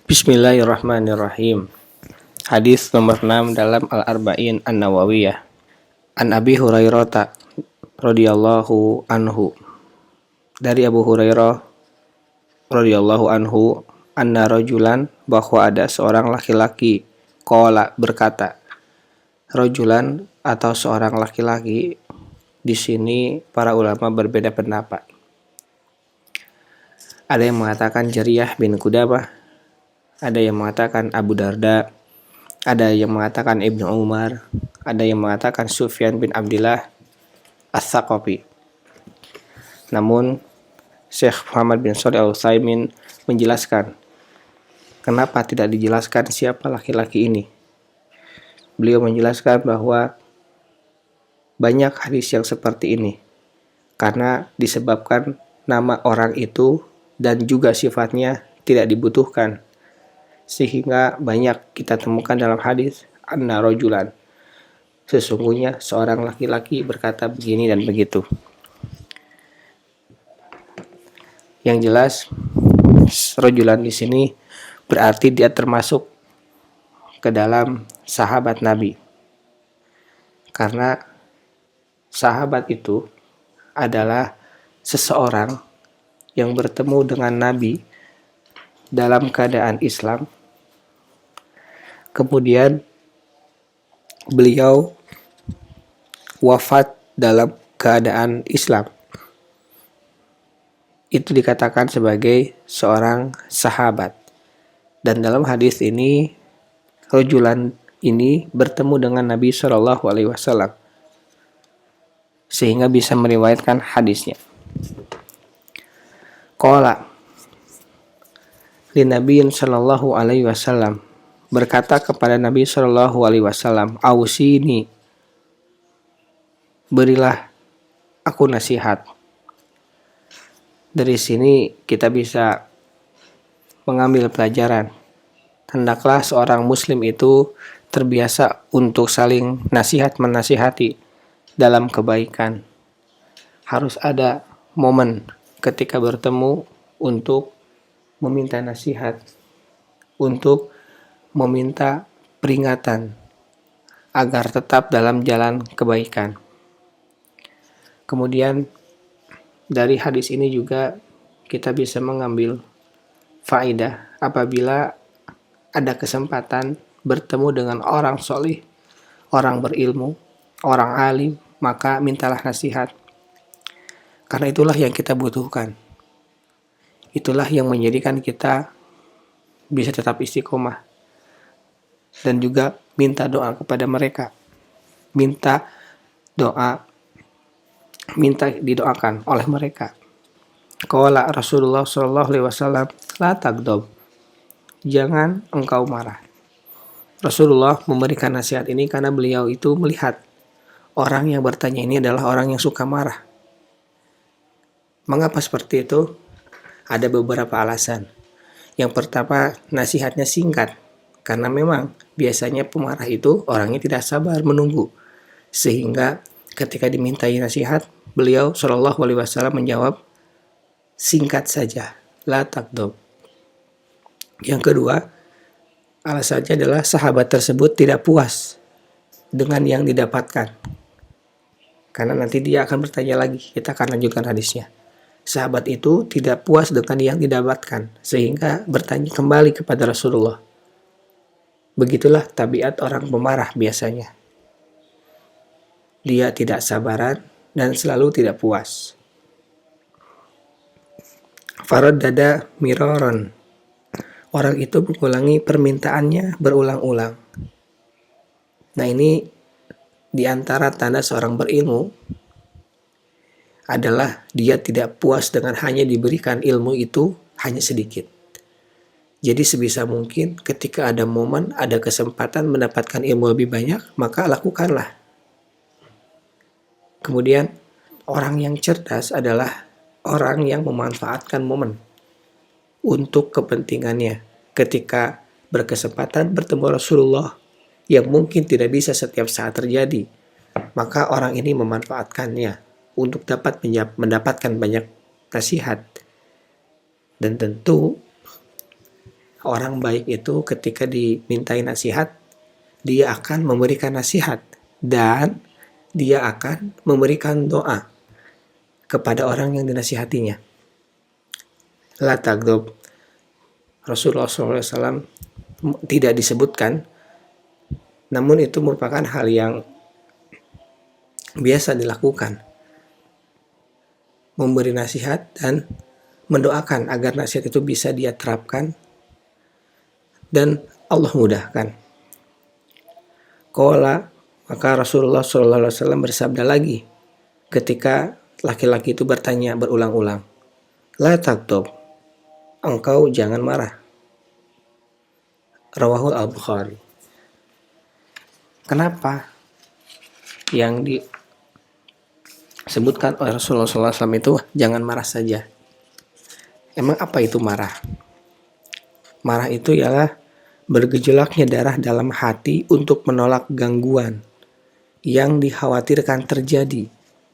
Bismillahirrahmanirrahim. Hadis nomor 6 dalam Al-Arba'in An-Nawawiyah. An Abi Hurairah radhiyallahu anhu. Dari Abu Hurairah radhiyallahu anhu, anna rajulan, bahwa ada seorang laki-laki, qala, berkata. Rajulan atau seorang laki-laki, di sini para ulama berbeda pendapat. Ada yang mengatakan Jariyah bin Qudamah, ada yang mengatakan Abu Darda, ada yang mengatakan Ibnu Umar, ada yang mengatakan Sufyan bin Abdillah Ats-Tsaqafi. Namun Syekh Muhammad bin Shalih Al-Utsaimin menjelaskan kenapa tidak dijelaskan siapa laki-laki ini. Beliau menjelaskan bahwa banyak hadis yang seperti ini karena disebabkan nama orang itu dan juga sifatnya tidak dibutuhkan, sehingga banyak kita temukan dalam hadis anna rajulan, sesungguhnya seorang laki-laki berkata begini dan begitu. Yang jelas rajulan di sini berarti dia termasuk ke dalam sahabat Nabi, karena sahabat itu adalah seseorang yang bertemu dengan Nabi dalam keadaan Islam, kemudian beliau wafat dalam keadaan Islam. Itu dikatakan sebagai seorang sahabat. Dan dalam hadis ini, rajulan ini bertemu dengan Nabi Shallallahu Alaihi Wasallam sehingga bisa meriwayatkan hadisnya. Qala li Nabiyin Shallallahu Alaihi Wasallam, berkata kepada Nabi Shallallahu Alaihi Wasallam, ausini, berilah aku nasihat. Dari sini kita bisa mengambil pelajaran. Hendaklah seorang muslim itu terbiasa untuk saling nasihat-menasihati dalam kebaikan. Harus ada momen ketika bertemu untuk meminta nasihat, untuk meminta peringatan agar tetap dalam jalan kebaikan. Kemudian dari hadis ini juga kita bisa mengambil faedah apabila ada kesempatan bertemu dengan orang solih, orang berilmu, orang alim, maka mintalah nasihat. Karena itulah yang kita butuhkan. Itulah yang menjadikan kita bisa tetap istiqomah. Dan juga minta doa kepada mereka. Minta didoakan oleh mereka. Qala Rasulullah sallallahu alaihi wasallam, la tagdob, jangan engkau marah. Rasulullah memberikan nasihat ini karena beliau itu melihat orang yang bertanya ini adalah orang yang suka marah. Mengapa seperti itu? Ada beberapa alasan. Yang pertama, nasihatnya singkat, karena memang biasanya pemarah itu orangnya tidak sabar menunggu, sehingga ketika dimintai nasihat, beliau Shallallahu Alaihi Wasallam menjawab singkat saja, la takdob. Yang kedua, alasannya adalah sahabat tersebut tidak puas dengan yang didapatkan, karena nanti dia akan bertanya lagi. Kita akan lanjutkan hadisnya. Sahabat itu tidak puas dengan yang didapatkan, sehingga bertanya kembali kepada Rasulullah. Begitulah tabiat orang pemarah biasanya. Dia tidak sabaran dan selalu tidak puas. Faraddada miraran. Orang itu mengulangi permintaannya berulang-ulang. Nah, ini diantara tanda seorang berilmu adalah dia tidak puas dengan hanya diberikan ilmu itu hanya sedikit. Jadi sebisa mungkin ketika ada momen, ada kesempatan mendapatkan ilmu lebih banyak, maka lakukanlah. Kemudian orang yang cerdas adalah orang yang memanfaatkan momen untuk kepentingannya. Ketika berkesempatan bertemu Rasulullah yang mungkin tidak bisa setiap saat terjadi, maka orang ini memanfaatkannya untuk dapat mendapatkan banyak nasihat. Dan tentu Orang baik itu ketika dimintai nasihat, dia akan memberikan nasihat dan dia akan memberikan doa kepada orang yang dinasihatinya. La tagdob. Rasulullah SAW tidak disebutkan, namun itu merupakan hal yang biasa dilakukan. Memberi nasihat dan mendoakan agar nasihat itu bisa dia terapkan dan Allah mudahkan. Qala, maka Rasulullah SAW bersabda lagi ketika laki-laki itu bertanya berulang-ulang, La tagdob, engkau jangan marah. Rawahul Al-Bukhari. Kenapa yang disebutkan oleh Rasulullah SAW itu jangan marah saja? Emang apa itu marah? Marah itu ialah bergejolaknya darah dalam hati untuk menolak gangguan yang dikhawatirkan terjadi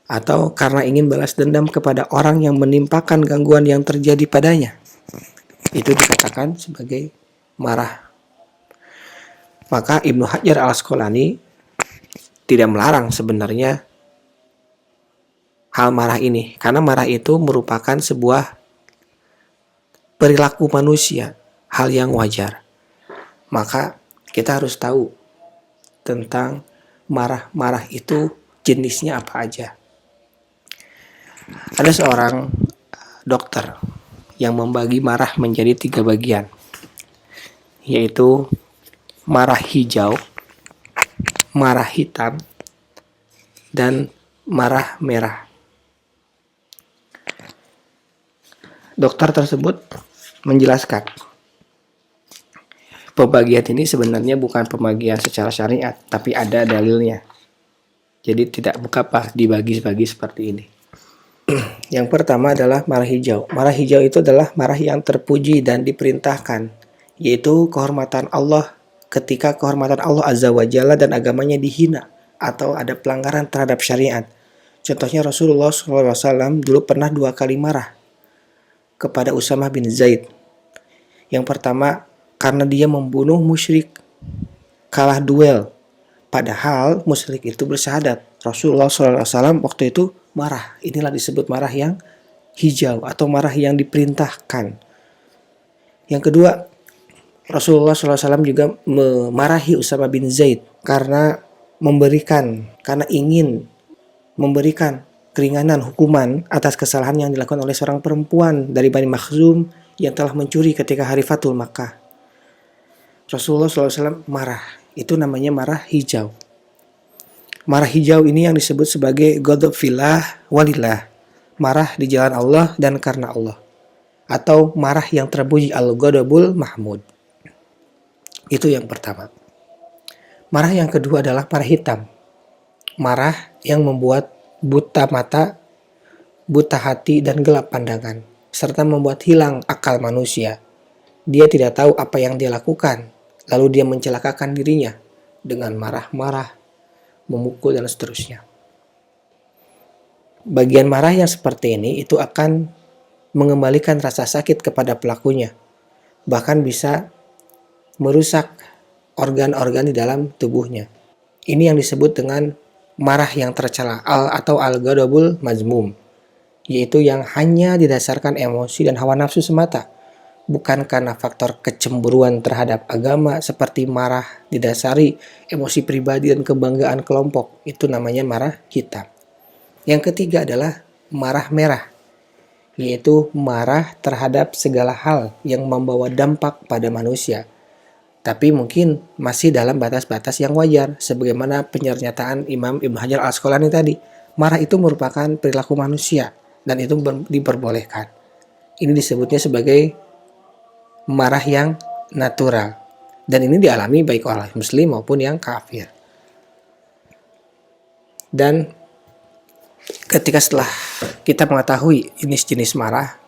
atau karena ingin balas dendam kepada orang yang menimpakan gangguan yang terjadi padanya. Itu dikatakan sebagai marah. Maka Ibnu Hajar Al-Asqalani tidak melarang sebenarnya hal marah ini, karena marah itu merupakan sebuah perilaku manusia, hal yang wajar. Maka kita harus tahu tentang marah-marah itu jenisnya apa aja. Ada seorang dokter yang membagi marah menjadi 3 bagian, yaitu marah hijau, marah hitam, dan marah merah. Dokter tersebut menjelaskan pembagian ini sebenarnya bukan pembagian secara syariat, tapi ada dalilnya. Jadi tidak mengapa dibagi-bagi seperti ini. Yang pertama adalah marah hijau. Marah hijau itu adalah marah yang terpuji dan diperintahkan, yaitu kehormatan Allah ketika kehormatan Allah Azza wa Jalla dan agamanya dihina atau ada pelanggaran terhadap syariat. Contohnya Rasulullah SAW dulu pernah 2 kali marah kepada Usamah bin Zaid. Yang pertama karena dia membunuh musyrik, kalah duel. Padahal musyrik itu bersyahadat. Rasulullah SAW waktu itu marah. Inilah disebut marah yang hijau atau marah yang diperintahkan. Yang kedua, Rasulullah SAW juga memarahi Usamah bin Zaid karena ingin memberikan keringanan hukuman atas kesalahan yang dilakukan oleh seorang perempuan dari Bani Makhzum yang telah mencuri ketika hari Fathul Makkah. Rasulullah SAW marah. Itu namanya marah hijau. Marah hijau ini yang disebut sebagai ghadab fillah walillah. Marah di jalan Allah dan karena Allah. Atau marah yang terpuji, al-ghadabul mahmud. Itu yang pertama. Marah yang kedua adalah marah hitam. Marah yang membuat buta mata, buta hati, dan gelap pandangan, serta membuat hilang akal manusia. Dia tidak tahu apa yang dia lakukan, lalu dia mencelakakan dirinya dengan marah-marah, memukul, dan seterusnya. Bagian marah yang seperti ini itu akan mengembalikan rasa sakit kepada pelakunya, bahkan bisa merusak organ-organ di dalam tubuhnya. Ini yang disebut dengan marah yang tercela atau al-ghadabul mazmum, yaitu yang hanya didasarkan emosi dan hawa nafsu semata, bukan karena faktor kecemburuan terhadap agama seperti marah didasari emosi pribadi dan kebanggaan kelompok. Itu namanya marah hitam. Yang ketiga adalah marah merah, yaitu marah terhadap segala hal yang membawa dampak pada manusia, tapi mungkin masih dalam batas-batas yang wajar, sebagaimana pernyataan Imam Ibnu Hajar Al-Asqalani tadi. Marah itu merupakan perilaku manusia dan itu diperbolehkan. Ini disebutnya sebagai marah yang natural, dan ini dialami baik oleh muslim maupun yang kafir. Dan ketika setelah kita mengetahui jenis-jenis marah,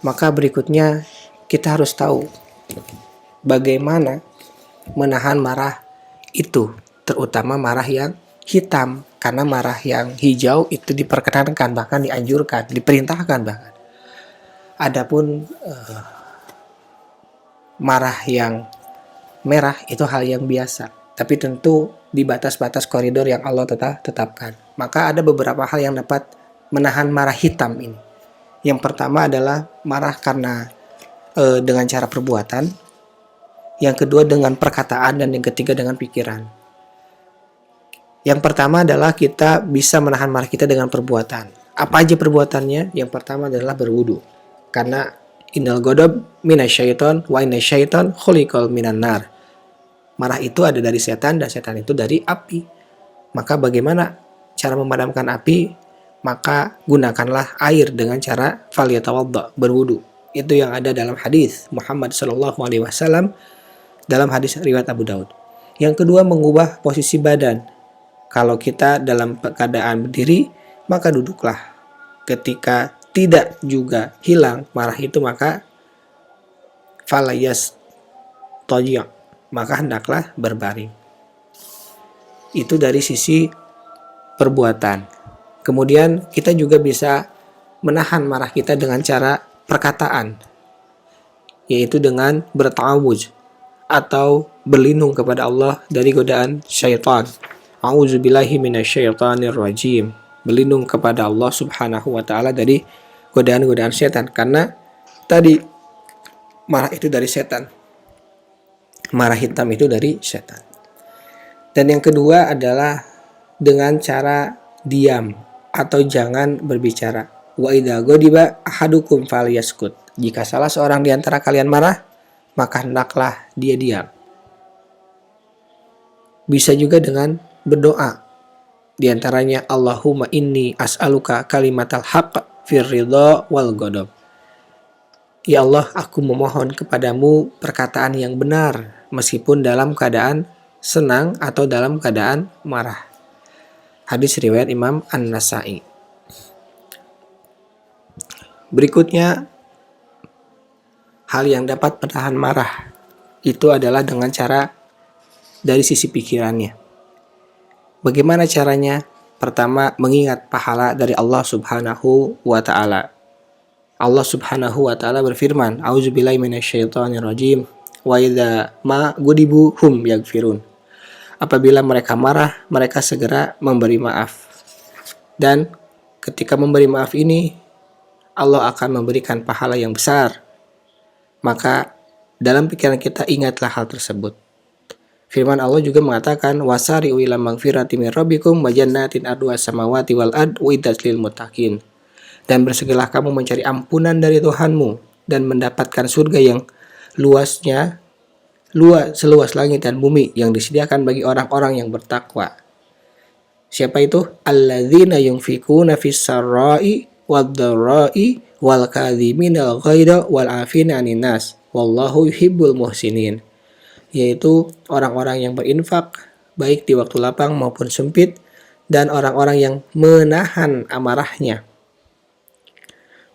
maka berikutnya kita harus tahu bagaimana menahan marah itu, terutama marah yang hitam, karena marah yang hijau itu diperkenankan, bahkan dianjurkan, diperintahkan bahkan. Adapun marah yang merah itu hal yang biasa, tapi tentu di batas-batas koridor yang Allah tetapkan. Maka ada beberapa hal yang dapat menahan marah hitam ini. Yang pertama adalah marah karena dengan cara perbuatan, yang kedua dengan perkataan, dan yang ketiga dengan pikiran. Yang pertama adalah kita bisa menahan marah kita dengan perbuatan. Apa aja perbuatannya? Yang pertama adalah berwudu. Karena innal ghadab minasyaiton wa innasyaiton khuliqal minan nar. Marah itu ada dari setan dan setan itu dari api. Maka bagaimana cara memadamkan api? Maka gunakanlah air dengan cara falyatawadda, berwudu. Itu yang ada dalam hadis Muhammad SAW dalam hadis riwayat Abu Daud. Yang kedua, mengubah posisi badan. Kalau kita dalam keadaan berdiri, maka duduklah. Ketika tidak juga hilang marah itu, maka falayas tojiak, maka hendaklah berbaring. Itu dari sisi perbuatan. Kemudian kita juga bisa menahan marah kita dengan cara perkataan, yaitu dengan bertawuz atau berlindung kepada Allah dari godaan syaitan. A'udzubillahi minasyaitonir rajim. Berlindung kepada Allah Subhanahu wa taala dari godaan-godaan setan, karena tadi marah itu dari setan. Marah hitam itu dari setan. Dan yang kedua adalah dengan cara diam atau jangan berbicara. Wa idza ghadiba ahadukum falyaskut. Jika salah seorang di antara kalian marah, maka hendaklah dia diam. Bisa juga dengan berdoa. Di antaranya Allahumma inni as'aluka kalimatal haqq fir ridha wal ghadab. Ya Allah, aku memohon kepadamu perkataan yang benar meskipun dalam keadaan senang atau dalam keadaan marah. Hadis riwayat Imam An-Nasa'i. Berikutnya, hal yang dapat menahan marah itu adalah dengan cara dari sisi pikirannya. Bagaimana caranya? Pertama, mengingat pahala dari Allah Subhanahu wa taala. Allah Subhanahu wa taala berfirman, "A'udzubillahi minasyaitonir rajim. Wa idza ma gudibu hum yaghfirun." Apabila mereka marah, mereka segera memberi maaf. Dan ketika memberi maaf ini, Allah akan memberikan pahala yang besar. Maka dalam pikiran kita ingatlah hal tersebut. Firman Allah juga mengatakan, wasari'u ila magfirati min rabbikum wa jannatin arduha samawati wal ard uiddat lil muttaqin. Dan bersegeralah kamu mencari ampunan dari Tuhanmu dan mendapatkan surga yang luasnya seluas langit dan bumi yang disediakan bagi orang-orang yang bertakwa. Siapa itu? Alladzina yunfikuna fis sarra'i wad-dharra'i wal kadhiminal ghaidha wal 'afina 'anil nas wallahu yuhibbul muhsinin. Yaitu orang-orang yang berinfak baik di waktu lapang maupun sempit, dan orang-orang yang menahan amarahnya.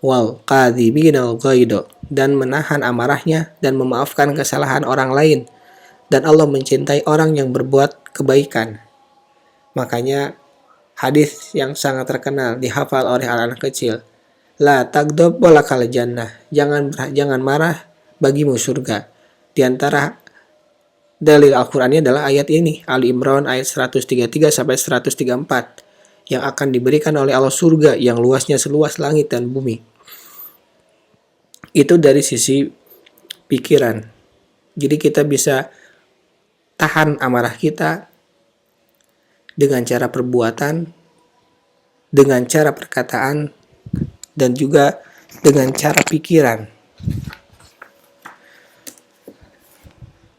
Wal kadhiminal ghaidha, dan menahan amarahnya dan memaafkan kesalahan orang lain, dan Allah mencintai orang yang berbuat kebaikan. Makanya hadis yang sangat terkenal dihafal oleh anak-anak kecil, la taghdab walakal jannah, jangan marah bagimu surga. Di antara dalil Al-Qur'annya adalah ayat ini, Ali Imran ayat 133 sampai 134, yang akan diberikan oleh Allah surga yang luasnya seluas langit dan bumi. Itu dari sisi pikiran. Jadi kita bisa tahan amarah kita dengan cara perbuatan, dengan cara perkataan, dan juga dengan cara pikiran.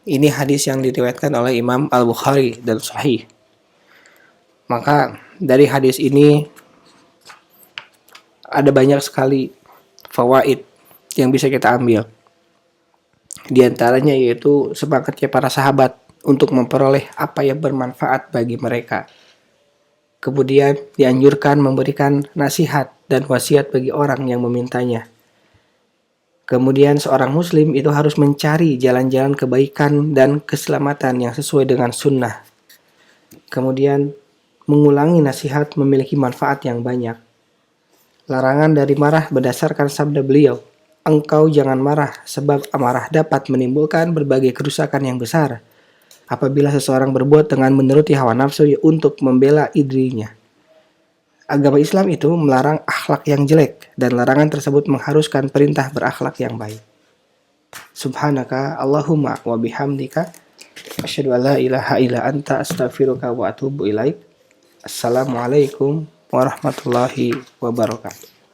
Ini hadis yang diriwayatkan oleh Imam Al-Bukhari dan Sahih. Maka dari hadis ini ada banyak sekali fawaid yang bisa kita ambil. Di antaranya yaitu semangatnya para sahabat untuk memperoleh apa yang bermanfaat bagi mereka. Kemudian dianjurkan memberikan nasihat dan wasiat bagi orang yang memintanya. Kemudian seorang muslim itu harus mencari jalan-jalan kebaikan dan keselamatan yang sesuai dengan sunnah. Kemudian mengulangi nasihat memiliki manfaat yang banyak. Larangan dari marah berdasarkan sabda beliau, engkau jangan marah, sebab amarah dapat menimbulkan berbagai kerusakan yang besar. Apabila seseorang berbuat dengan menuruti hawa nafsu untuk membela dirinya. Agama Islam itu melarang akhlak yang jelek, dan larangan tersebut mengharuskan perintah berakhlak yang baik. Subhanaka Allahumma wa bihamdika asyhadu an la ilaha illa anta astaghfiruka wa atubu ilaik. Assalamualaikum warahmatullahi wabarakatuh.